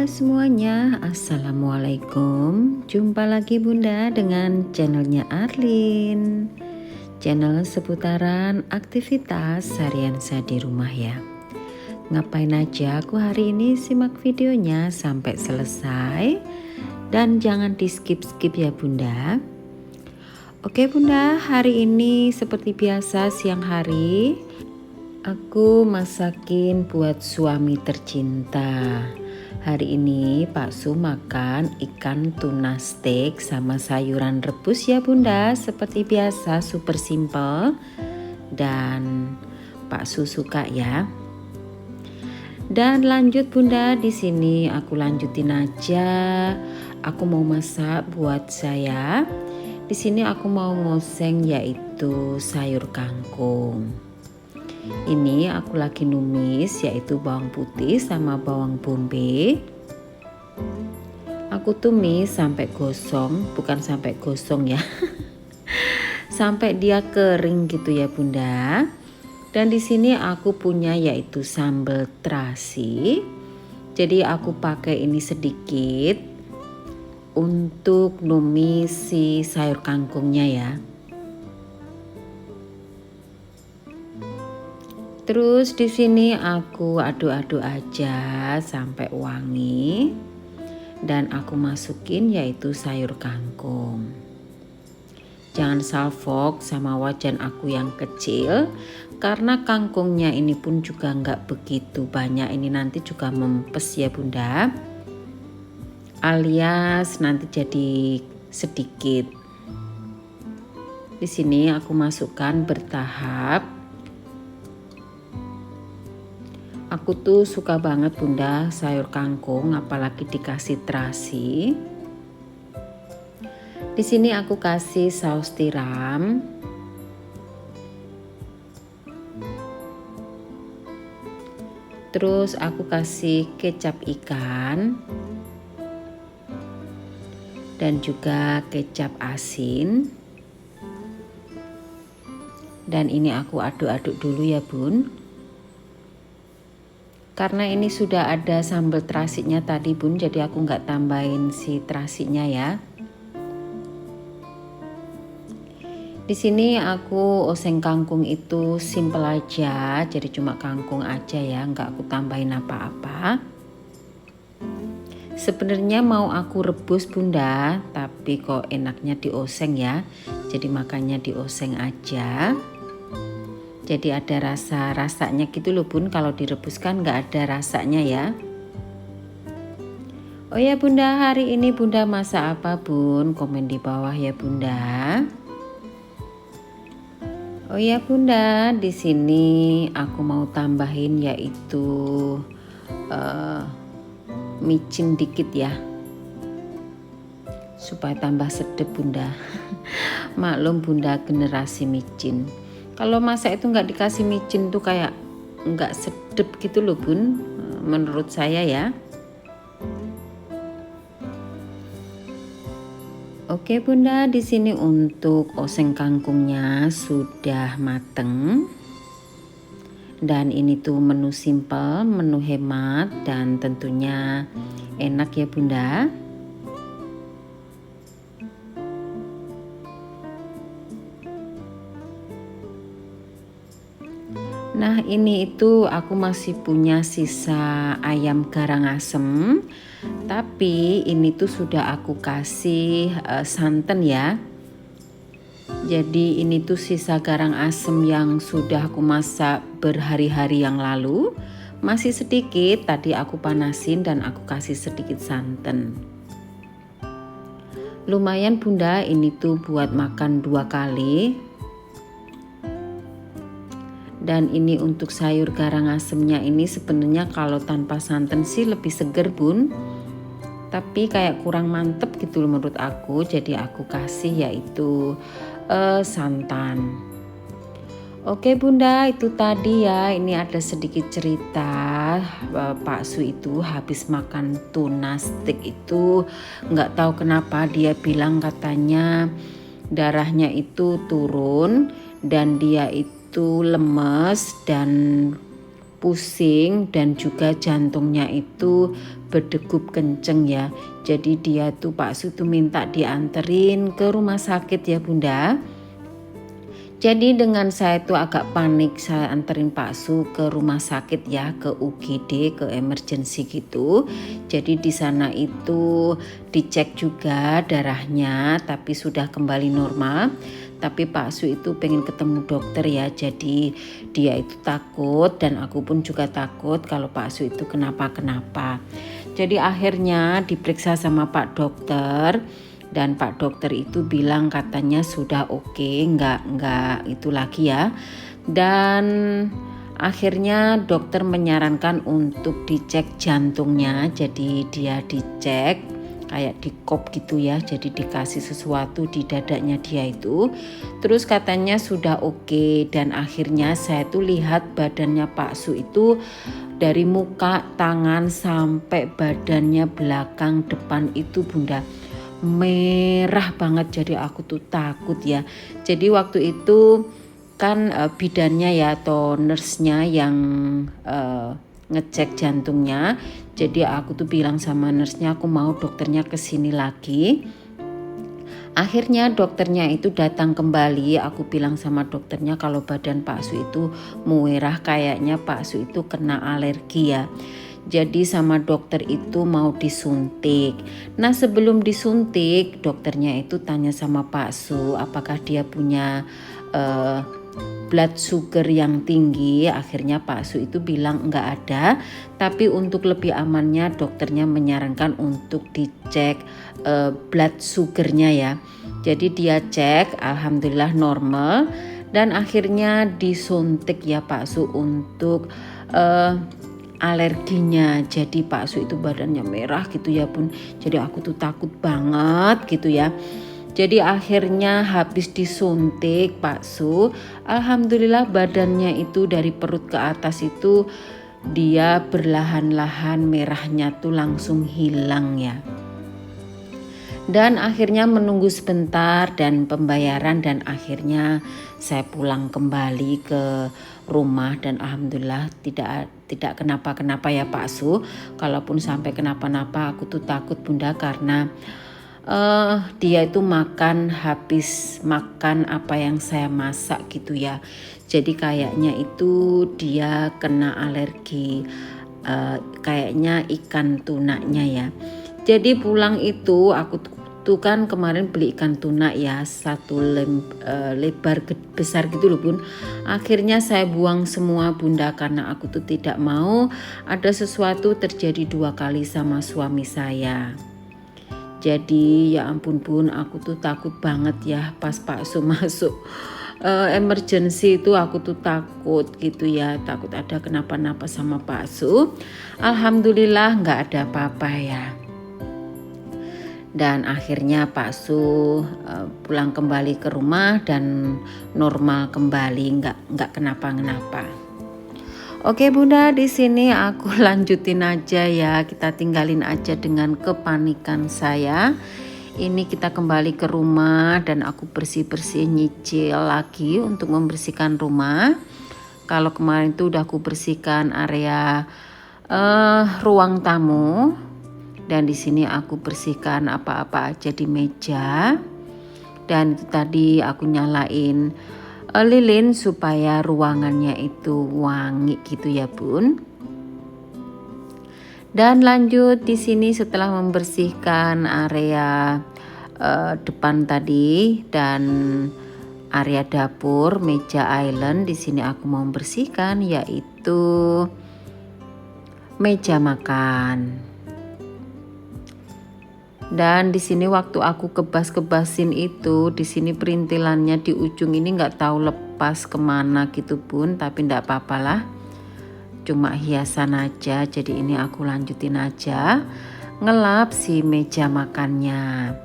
Bunda semuanya, Assalamualaikum. Jumpa lagi Bunda dengan channelnya Arlin, channel seputaran aktivitas harian saya di rumah ya. Ngapain aja aku hari ini, simak videonya sampai selesai dan jangan di skip-skip ya Bunda. Oke Bunda, hari ini seperti biasa siang hari aku masakin buat suami tercinta. Hari ini Pak Su makan ikan tuna steak sama sayuran rebus ya Bunda. Seperti biasa super simple dan Pak Su suka ya. Dan lanjut Bunda, di sini aku lanjutin aja. Aku mau masak buat saya. Di sini aku mau ngoseng yaitu sayur kangkung. Ini aku lagi numis yaitu bawang putih sama bawang bombay. Aku tumis sampai gosong, bukan sampai gosong ya. Sampai dia kering gitu ya Bunda. Dan di sini aku punya yaitu sambal terasi. Jadi aku pakai ini sedikit untuk numis si sayur kangkungnya ya. Terus di sini aku aduk-aduk aja sampai wangi dan aku masukin yaitu sayur kangkung. Jangan salfok sama wajan aku yang kecil karena kangkungnya ini pun juga nggak begitu banyak, ini nanti juga mempes ya Bunda, alias nanti jadi sedikit. Di sini aku masukkan bertahap. Aku tuh suka banget Bunda sayur kangkung, apalagi dikasih terasi. Di sini aku kasih saus tiram. Terus aku kasih kecap ikan. Dan juga kecap asin. Dan ini aku aduk-aduk dulu ya Bun. Karena ini sudah ada sambal terasinya tadi Bun, jadi aku nggak tambahin si terasinya ya. Di sini aku oseng kangkung itu simple aja, jadi cuma kangkung aja ya, nggak aku tambahin apa-apa. Sebenarnya mau aku rebus Bunda, tapi kok enaknya dioseng ya, jadi makanya dioseng aja. Jadi ada rasa-rasanya gitu loh Bun, kalau direbus kan nggak ada rasanya ya. Oh ya Bunda, hari ini Bunda masak apa Bun? Komen di bawah ya Bunda. Oh ya Bunda, di sini aku mau tambahin yaitu micin dikit ya. Supaya tambah sedap Bunda. Maklum Bunda generasi micin. Kalau masak itu nggak dikasih micin tuh kayak nggak sedap gitu loh Bun, menurut saya ya. Oke Bunda, di sini untuk oseng kangkungnya sudah mateng. Dan ini tuh menu simple, menu hemat dan tentunya enak ya Bunda. Nah ini itu aku masih punya sisa ayam garang asem, tapi ini tuh sudah aku kasih santan ya. Jadi ini tuh sisa garang asem yang sudah aku masak berhari-hari yang lalu, masih sedikit, tadi aku panasin dan aku kasih sedikit santan. Lumayan Bunda, ini tuh buat makan 2 kali. Dan ini untuk sayur garang asemnya ini sebenarnya kalau tanpa santan sih lebih seger Bun. Tapi kayak kurang mantep gitu loh menurut aku. Jadi aku kasih yaitu santan. Oke Bunda, itu tadi ya. Ini ada sedikit cerita Pak Su itu habis makan tuna steak itu nggak tahu kenapa dia bilang katanya darahnya itu turun dan dia itu lemes dan pusing dan juga jantungnya itu berdegup kenceng ya. Jadi dia tuh Pak Su tuh minta dianterin ke rumah sakit ya Bunda. Jadi dengan saya tuh agak panik, saya anterin Pak Su ke rumah sakit ya, ke UGD, ke emergency gitu. Jadi di sana itu dicek juga darahnya, tapi sudah kembali normal. Tapi Pak Su itu pengen ketemu dokter ya, jadi dia itu takut dan aku pun juga takut kalau Pak Su itu kenapa-kenapa. Jadi akhirnya diperiksa sama Pak Dokter. Dan Pak Dokter itu bilang katanya sudah oke, nggak itu lagi ya. Dan akhirnya dokter menyarankan untuk dicek jantungnya. Jadi dia dicek kayak di kop gitu ya. Jadi dikasih sesuatu di dadanya dia itu. Terus katanya sudah oke. Dan akhirnya saya tuh lihat badannya Pak Su itu dari muka, tangan sampai badannya belakang depan itu Bunda merah banget. Jadi aku tuh takut ya. Jadi waktu itu kan bidannya ya atau nurse-nya yang ngecek jantungnya. Jadi aku tuh bilang sama nurse-nya aku mau dokternya kesini lagi. Akhirnya dokternya itu datang kembali. Aku bilang sama dokternya kalau badan Pak Su itu merah, kayaknya Pak Su itu kena alergi ya. Jadi sama dokter itu mau disuntik. Nah sebelum disuntik dokternya itu tanya sama Pak Su apakah dia punya blood sugar yang tinggi. Akhirnya Pak Su itu bilang enggak ada. Tapi untuk lebih amannya dokternya menyarankan untuk dicek blood sugarnya ya. Jadi dia cek, alhamdulillah normal. Dan akhirnya disuntik ya Pak Su untuk alerginya. Jadi Pak Su itu badannya merah gitu ya Bun. Jadi aku tuh takut banget gitu ya. Jadi akhirnya habis disuntik Pak Su, alhamdulillah badannya itu dari perut ke atas itu dia perlahan-lahan merahnya tuh langsung hilang ya. Dan akhirnya menunggu sebentar dan pembayaran dan akhirnya saya pulang kembali ke rumah dan alhamdulillah tidak kenapa-kenapa ya Pak Su. Kalaupun sampai kenapa-napa aku tuh takut Bunda karena dia itu habis makan apa yang saya masak gitu ya. Jadi kayaknya itu dia kena alergi kayaknya ikan tunanya ya. Jadi pulang itu aku tuh kan kemarin beli ikan tuna ya, satu lebar besar gitu loh Bun. Akhirnya saya buang semua Bunda karena aku tuh tidak mau ada sesuatu terjadi 2 kali sama suami saya. Jadi ya ampun Bun, aku tuh takut banget ya pas Pak Su masuk emergency itu aku tuh takut gitu ya, takut ada kenapa-napa sama Pak Su. Alhamdulillah nggak ada apa-apa ya. Dan akhirnya Pak Su pulang kembali ke rumah dan normal kembali, nggak kenapa-kenapa. Oke Bunda, di sini aku lanjutin aja ya, kita tinggalin aja dengan kepanikan saya. Ini kita kembali ke rumah dan aku bersih-bersih nyicil lagi untuk membersihkan rumah. Kalau kemarin tuh udah aku bersihkan area ruang tamu. Dan di sini aku bersihkan apa-apa aja di meja. Dan itu tadi aku nyalain lilin supaya ruangannya itu wangi gitu ya Bun. Dan lanjut di sini setelah membersihkan area depan tadi dan area dapur, meja island, di sini aku mau membersihkan yaitu meja makan. Dan di sini waktu aku kebas-kebasin itu, di sini perintilannya di ujung ini nggak tahu lepas kemana gitu Bun, tapi nggak apa-apa lah, cuma hiasan aja. Jadi ini aku lanjutin aja ngelap si meja makannya.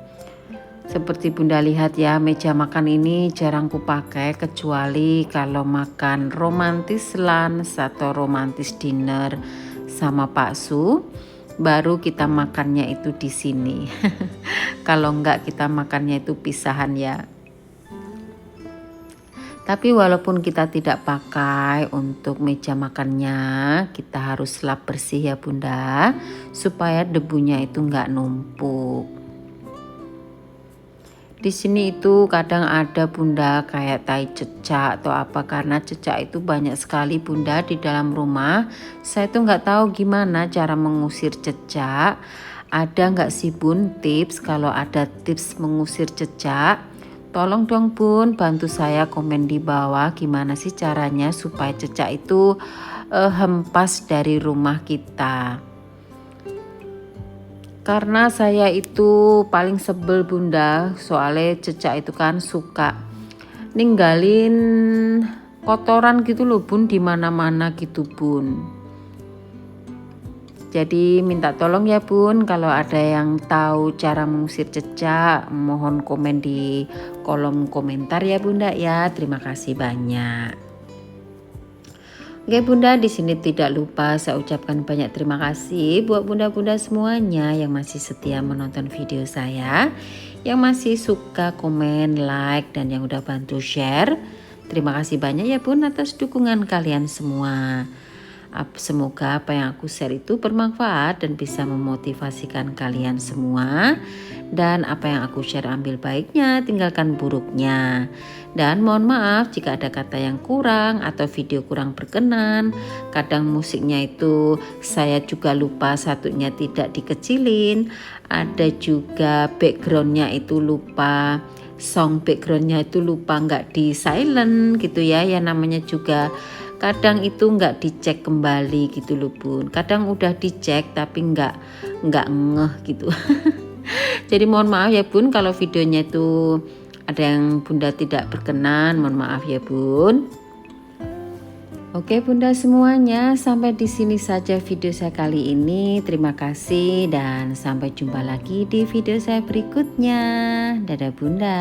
Seperti Bunda lihat ya, meja makan ini jarang kupakai kecuali kalau makan romantis lunch atau romantis dinner sama Pak Su. Baru kita makannya itu di sini. Kalau enggak kita makannya itu pisahan ya. Tapi walaupun kita tidak pakai untuk meja makannya, kita harus lap bersih ya Bunda, supaya debunya itu nggak numpuk. Di sini itu kadang ada Bunda kayak tai cecak atau apa, karena cecak itu banyak sekali Bunda di dalam rumah. Saya tuh nggak tahu gimana cara mengusir cecak. Ada nggak sih Bun tips, kalau ada tips mengusir cecak? Tolong dong Bun, bantu saya komen di bawah gimana sih caranya supaya cecak itu hempas dari rumah kita. Karena saya itu paling sebel Bunda, soalnya cecak itu kan suka ninggalin kotoran gitu loh Bun, di mana-mana gitu Bun. Jadi minta tolong ya Bun, kalau ada yang tahu cara mengusir cecak, mohon komen di kolom komentar ya Bunda ya. Terima kasih banyak. Oke Bunda, di sini tidak lupa saya ucapkan banyak terima kasih buat bunda-bunda semuanya yang masih setia menonton video saya, yang masih suka komen, like, dan yang udah bantu share. Terima kasih banyak ya Bun atas dukungan kalian semua. Semoga apa yang aku share itu bermanfaat dan bisa memotivasikan kalian semua. Dan apa yang aku share ambil baiknya, tinggalkan buruknya. Dan mohon maaf jika ada kata yang kurang atau video kurang berkenan. Kadang musiknya itu saya juga lupa satunya tidak dikecilin. Ada juga backgroundnya itu lupa, song backgroundnya itu lupa nggak di silent gitu ya. Ya namanya juga kadang itu nggak dicek kembali gitu loh Bun. Kadang udah dicek tapi nggak ngeh gitu. Jadi mohon maaf ya Bun kalau videonya itu ada yang Bunda tidak berkenan, mohon maaf ya Bun. Oke Bunda semuanya, sampai di sini saja video saya kali ini. Terima kasih dan sampai jumpa lagi di video saya berikutnya. Dadah Bunda.